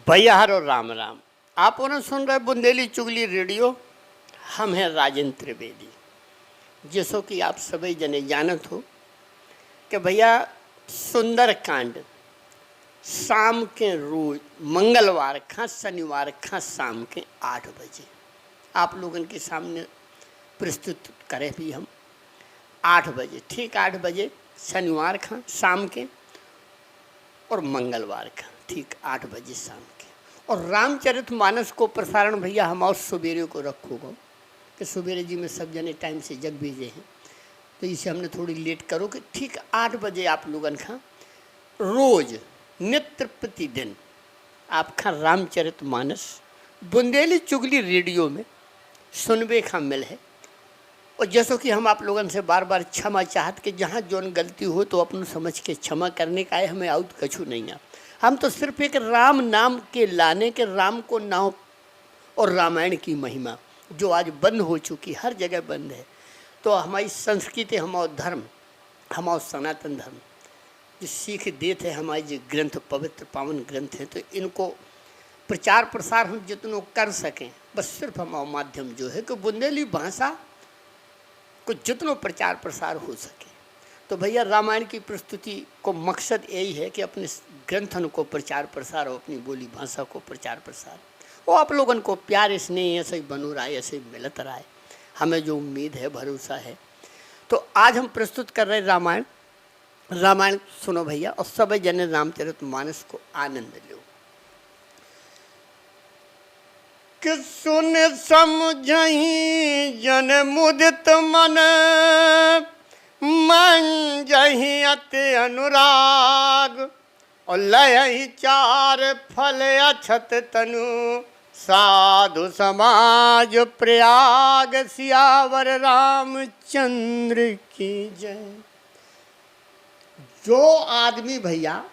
भैया हर और राम राम। आप उन्हें सुन रहे बुंदेली चुगली रेडियो। हम हैं राजेंद्र त्रिवेदी। जैसो कि आप सभी जने जानत हो कि भैया सुंदर कांड शाम के रोज मंगलवार खा शनिवार खा शाम के 8 बजे आप लोगों के सामने प्रस्तुत करें भी हम 8 बजे, ठीक 8 बजे शनिवार खा शाम के और मंगलवार का ठीक 8 बजे शाम के। और रामचरितमानस को प्रसारण भैया हम और सवेरे को रखोगे कि सवेरे जी में सब जने टाइम से जग भेजे हैं, तो इसे हमने थोड़ी लेट करो कि ठीक 8 बजे आप लोगन का रोज नित्य प्रतिदिन आपका रामचरितमानस बुंदेली चुगली रेडियो में सुनबे का मिल है। और जैसो कि हम आप लोगन से बार बार क्षमा चाहत कि जहाँ जौन गलती हो तो अपन समझ के क्षमा करने का है, हमें आउट कछु नहीं है। हम तो सिर्फ एक राम नाम के लाने के राम को नाम और रामायण की महिमा जो आज बंद हो चुकी, हर जगह बंद है, तो हमारी संस्कृति, हमारा धर्म, हमारा सनातन धर्म जो सीख देते हैं, हमारे जो ग्रंथ पवित्र पावन ग्रंथ हैं, तो इनको प्रचार प्रसार हम जितनों कर सकें, बस सिर्फ हमारा माध्यम जो है कि बुंदेली भाषा को जितनों प्रचार प्रसार हो सके। तो भैया रामायण की प्रस्तुति को मकसद यही है कि अपने ग्रंथन को प्रचार प्रसार हो, अपनी बोली भाषा को प्रचार प्रसार हो, आप लोगों को प्यार स्नेह ऐसे ही बनो रहा है, ऐसे ही मिलत रहा है, हमें जो उम्मीद है भरोसा है। तो आज हम प्रस्तुत कर रहे रामायण। रामायण सुनो भैया और सब जने रामचरितमानस को आनंद लो। कि सुन समझही जन मुदित मन जही अति अनुराग और लय चार फल अछत तनु साधु समाज प्रयाग सियावर रामचंद्र की जय। जो आदमी भैया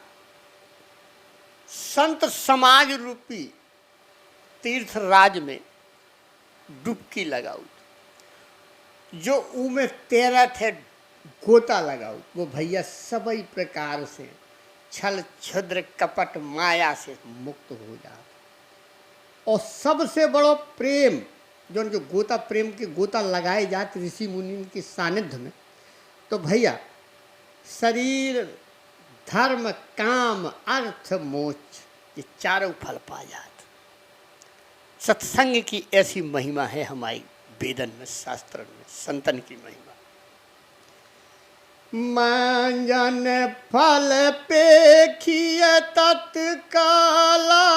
संत समाज रूपी तीर्थ राज में डुबकी लगाऊ, जो उमें तैरत है गोता लगाऊ, वो भैया सभी प्रकार से छल छद्र कपट माया से मुक्त हो जाए। और सबसे बड़ो प्रेम जो गोता प्रेम के गोता लगाए जाते ऋषि मुनि के सानिध्य में, तो भैया शरीर धर्म काम अर्थ मोक्ष ये चारों फल पा जाते। सत्संग की ऐसी महिमा है हमारी वेदन में, शास्त्र में, संतन की महिमा। मंजन फल पेखिय तत्काला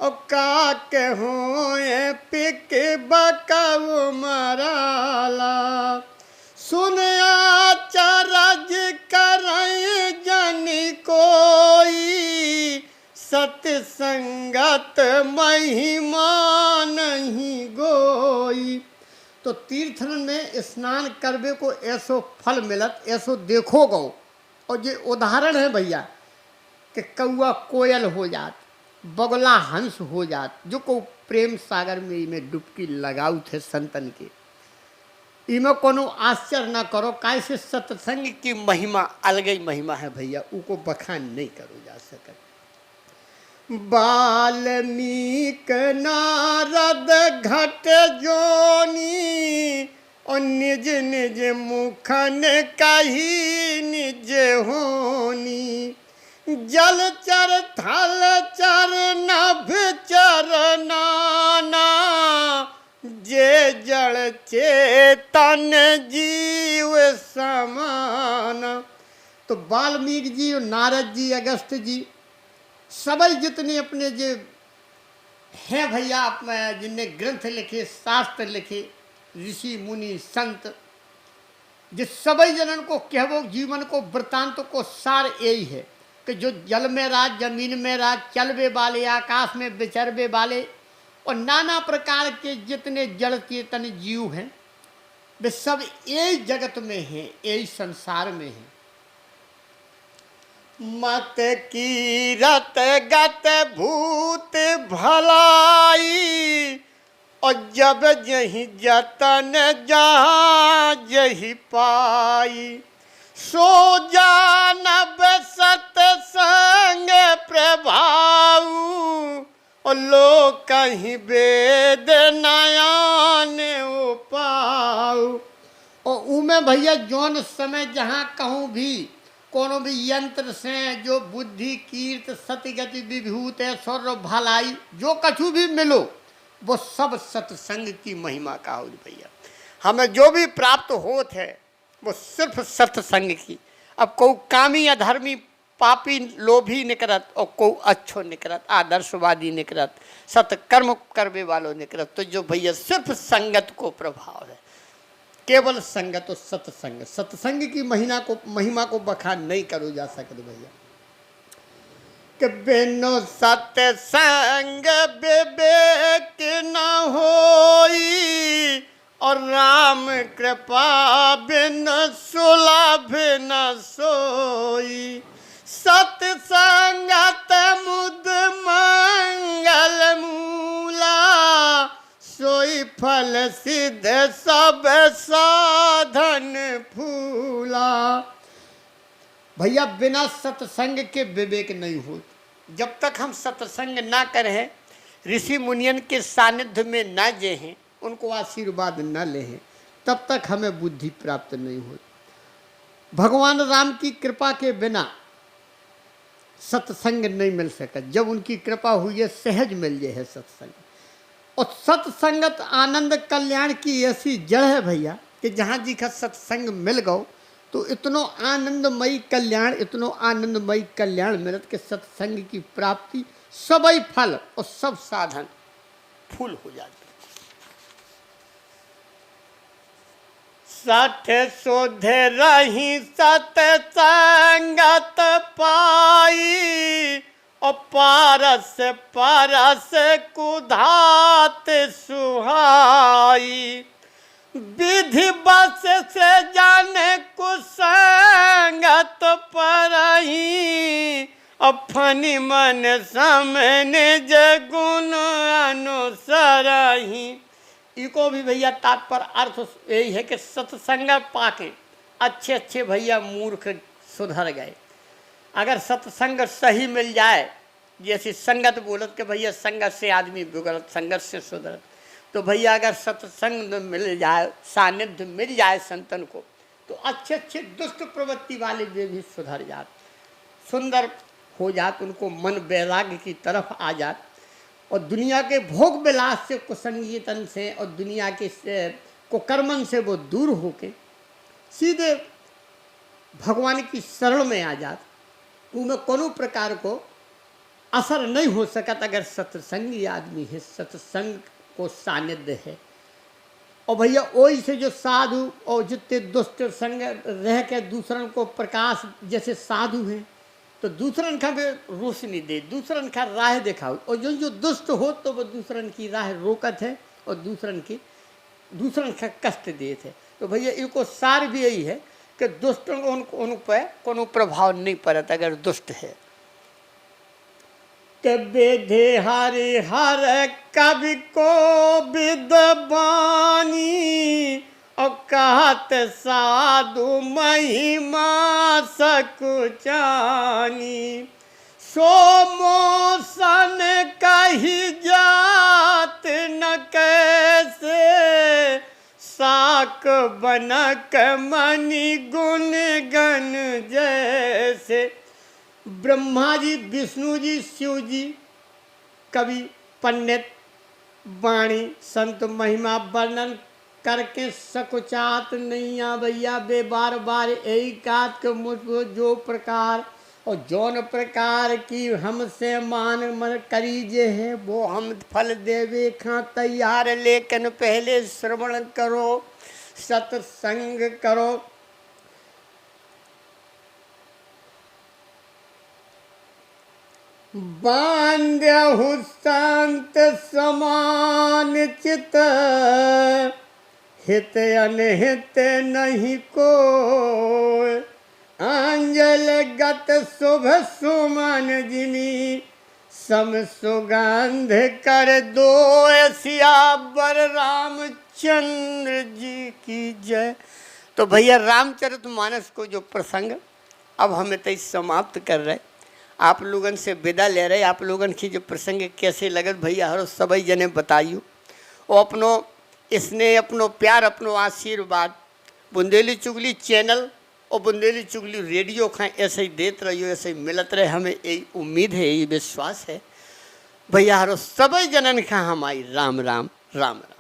और का कहोए पिक बकव मराला सुन आचरज करय जन कोई सत्संगत महिमा नहीं गोई। तो तीर्थन में स्नान करबे को ऐसो फल मिलत, ऐसो देखो गो। और ये उदाहरण है भैया कि कौआ कोयल हो जात, बगला हंस हो जात, जो को प्रेम सागर में डुबकी लगाऊ थे संतन के। इमें कोनो आश्चर्य ना करो, कैसे सत्संग की महिमा अलग ही महिमा है भैया, उको बखान नहीं करो जा सकत। वाल्मीक नारद घट जोनी और निज निज मुखन कही निज होनी जल चर थल चर नभ चर नाना जे जड़ चेतन जीव समान। तो वाल्मीकि जी, नारद जी, अगस्त जी, सभी जितने अपने जो हैं भैया, अपने जिनने ग्रंथ लिखे, शास्त्र लिखे, ऋषि मुनि संत, जिस सभी जनन को कहवो जीवन को वृत्तांत को सार यही है कि जो जल में राज, जमीन में राज, चलवे वाले, आकाश में विचरवे वाले, और नाना प्रकार के जितने जड़ चेतन जीव हैं वे सब यही जगत में हैं, यही संसार में हैं। मत कीरत गत भूत भलाई, और जब जही जतन जहाँ जही पाई, सो जानब सतसंग प्रभाव, और लोग कहीं वेद नयान पाऊ। और उमे भैया जौन समय जहाँ कहूँ भी कोनो भी यंत्र से जो बुद्धि कीर्त सतगति विभूत ऐश्वर्य भलाई जो कछु भी मिलो वो सब सत्संग की महिमा का हो भैया। हमें जो भी प्राप्त होत है वो सिर्फ सत्संग की। अब को कामी अधर्मी पापी लोभी निकरत और को अच्छो निकरत आदर्शवादी निकरत सत्कर्म करवे वालों निकरत, तो जो भैया सिर्फ संगत को प्रभाव है, केवल संगत और सत्संग। सत्संग की महिमा को बखान नहीं करो जा सकते भैया। कि बिनो सत्संग विवेक न होई, और राम कृपा बिन सुलभ न सोई। सत्संगत मुद मंगल मूला, सोई फल सिद्ध सब साधन फूला। भैया बिना सत्संग के विवेक नहीं हो। जब तक हम सत्संग ना करें, ऋषि मुनियन के सानिध्य में ना जेहें, उनको आशीर्वाद न लें, तब तक हमें बुद्धि प्राप्त नहीं हो। भगवान राम की कृपा के बिना सत्संग नहीं मिल सका। जब उनकी कृपा हुई है सहज मिल जाए है सत्संग। और सत्संगत आनंद कल्याण की ऐसी जड़ है भैया कि जहाँ जी का सत्संग मिल गो तो इतनो आनंदमयी कल्याण, इतनो आनंदमयी कल्याण मिलत कि सत्संग की प्राप्ति सबई फल और सब साधन फूल हो जाते। सठ शोध रही सत्संगत पाई, और पारस परस कुधात सुहाई। विधि बस से जाने कुसंगत परही, अपनी मन सामने जगुन अनुसरही। इको भी भैया तात्पर्य अर्थ यही है कि सत्संग पाके अच्छे अच्छे भैया मूर्ख सुधर गए। अगर सत्संग सही मिल जाए, जैसे संगत बोलत के भैया संगत से आदमी बिगड़त संगत से सुधरत, तो भैया अगर सत्संग मिल जाए, सानिध्य मिल जाए संतन को, तो अच्छे अच्छे दुष्ट प्रवृत्ति वाले वे भी सुधर जात, सुंदर हो जात, उनको मन वैराग्य की तरफ आ जात, और दुनिया के भोग विलास से कुसंगीतन से और दुनिया के कुकर्मन से वो दूर होके सीधे भगवान की शरण में आ जात। उनमें कोनो प्रकार को असर नहीं हो सकता अगर सत्संगी आदमी है, सत्संग को सानिध्य है। और भैया वही से जो साधु और जितने दुष्ट संग रह के दूसरन को प्रकाश, जैसे साधु हैं तो दूसरन का भी रोशनी दे, दूसरन का राह दिखाओ, और जो जो दुष्ट हो तो वो दूसरन की राह रोकत है और दूसरन का कष्ट देते है। तो भैया इनको सार भी यही है कि दुष्टों को उन पर कोनो प्रभाव नहीं पड़ता अगर दुष्ट है। बेधे हरे हर कवि को विद्वानी, और कहत साधु महिमा सकुचानी। सो मोसन कही जात न कैसे, साक बनक मणि गुण गण जैसे। ब्रह्मा जी, विष्णु जी, शिव जी, कवि, पंडित, वाणी, संत महिमा वर्णन करके सकुचात नहीं आ भैया। बे बार बार यही कात के मुझको जो प्रकार और जौन प्रकार की हमसे मान मन करीजे है वो हम फल देवे खा तैयार, लेकिन पहले श्रवण करो, सत्संग करो। बांध्यहु शांत समान चित, हित अनहित नहीं को, आंजल गत शुभ सुमन जिमी, सम सुगंध कर दो, सियावर रामचंद्र जी की जय। तो भैया रामचरितमानस को जो प्रसंग अब हमें तय समाप्त कर रहे, आप लोगन से विदा ले रहे, आप लोगन की जो प्रसंग कैसे लगत भैया हरो सभी जने बताइयो। और अपनो इसने अपनो प्यार अपनो आशीर्वाद बुंदेली चुगली चैनल और बुंदेली चुगली रेडियो का ऐसे ही देते रहियो, ऐसे ही मिलत रहे, हमें यही उम्मीद है, यही विश्वास है भैया हरो सभी जनन का हमारी राम राम राम राम।